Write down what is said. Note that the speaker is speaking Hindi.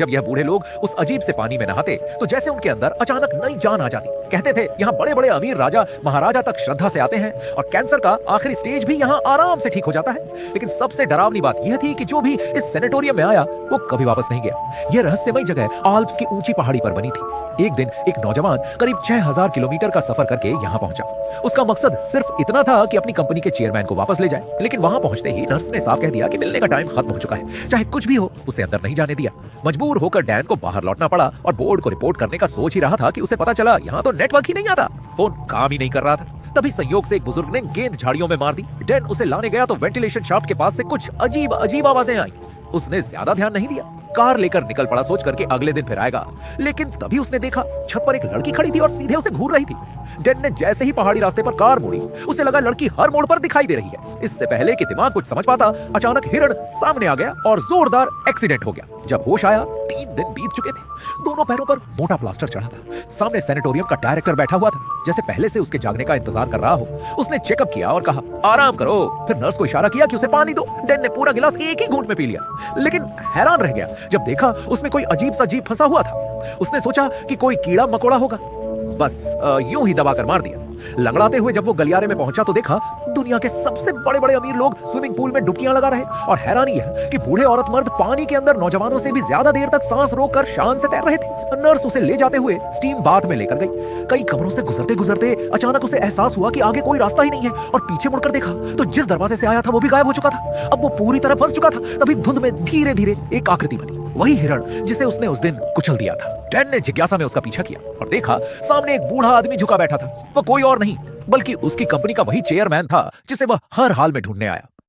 जब यह बूढ़े लोग उस अजीब से पानी में नहाते तो जैसे उनके अंदर अचानक नई जान आ जाती। कहते थे यहाँ बड़े बड़े अमीर राजा महाराजा तक श्रद्धा से आते हैं और कैंसर का आखिरी स्टेज भी यहाँ आराम से ठीक हो जाता है। लेकिन सबसे डरावनी बात यह थी कि जो भी इस सैनिटोरियम में आया वो कभी वापस नहीं गया। यह रहस्यमय जगह आल्प्स की ऊंची पहाड़ी पर बनी थी। एक दिन एक नौजवान करीब 6000 किलोमीटर का सफर करके यहाँ पहुंचा। उसका मकसद सिर्फ इतना था कि अपनी कंपनी के चेयरमैन को वापस ले जाए। लेकिन वहां पहुंचते ही नर्स ने साफ कह दिया कि मिलने का टाइम खत्म हो चुका है। चाहे कुछ भी हो उसे अंदर नहीं जाने दिया। मजबूर होकर डैन को बाहर लौटना पड़ा और बोर्ड को रिपोर्ट करने का सोच ही रहा था कि उसे पता चला यहाँ तो नेटवर्क ही नहीं आता, फोन काम ही नहीं कर रहा था। तभी संयोग से एक बुजुर्ग ने गेंद झाड़ियों में मार दी। डैन उसे लाने गया तो वेंटिलेशन शाफ्ट के पास से कुछ अजीब अजीब आवाजें आई। उसने ज्यादा ध्यान नहीं दिया, कार लेकर निकल पड़ा सोच करके अगले दिन फिर आएगा। लेकिन तभी उसने देखा छत पर एक लड़की खड़ी थी और सीधे उसे घूर रही थी। डैन ने जैसे ही पहाड़ी रास्ते पर कार मोड़ी उसे लगा लड़की हर मोड़ पर दिखाई दे रही है। इससे पहले कि दिमाग कुछ समझ पाता अचानक हिरण सामने आ गया और जोरदार एक्सीडेंट हो गया। जब होश आया 3 दिन बीत चुके थे। दोनों पैरों पर मोटा प्लास्टर चढ़ा था। सामने सैनिटोरियम का डायरेक्टर बैठा हुआ था, जैसे पहले से उसके जागने का इंतजार कर रहा हो। उसने चेकअप किया और कहा आराम करो। फिर नर्स को इशारा किया कि उसे पानी दो। डैन ने पूरा गिलास एक ही घूंट में पी लिया, लेकिन हैरान रह गया जब देखा उसमें कोई अजीब सा जीव फंसा हुआ था। उसने सोचा कि कोई कीड़ा मकोड़ा होगा, बस यूं ही दबाकर मार दिया। लंगड़ाते हुए जब वो गलियारे में पहुंचा तो देखा दुनिया के सबसे बड़े बड़े अमीर लोग स्विमिंग पूल में डुबकियां लगा रहे। और हैरानी है कि बूढ़े औरत मर्द पानी के अंदर नौजवानों से भी ज्यादा देर तक सांस रोककर शान से तैर रहे थे। नर्स उसे ले जाते हुए स्टीम बाथ में लेकर गई। कई कमरों से गुजरते गुजरते अचानक उसे एहसास हुआ कि आगे कोई रास्ता ही नहीं है और पीछे मुड़कर देखा तो जिस दरवाजे से आया था वो भी गायब हो चुका था। अब वो पूरी तरह फंस चुका था। तभी धुंध में धीरे धीरे एक आकृति बनी, वही हिरण जिसे उसने उस दिन कुचल दिया था। डैन ने जिज्ञासा में उसका पीछा किया और देखा सामने एक बूढ़ा आदमी झुका बैठा था। वह कोई और नहीं बल्कि उसकी कंपनी का वही चेयरमैन था जिसे वह हर हाल में ढूंढने आया।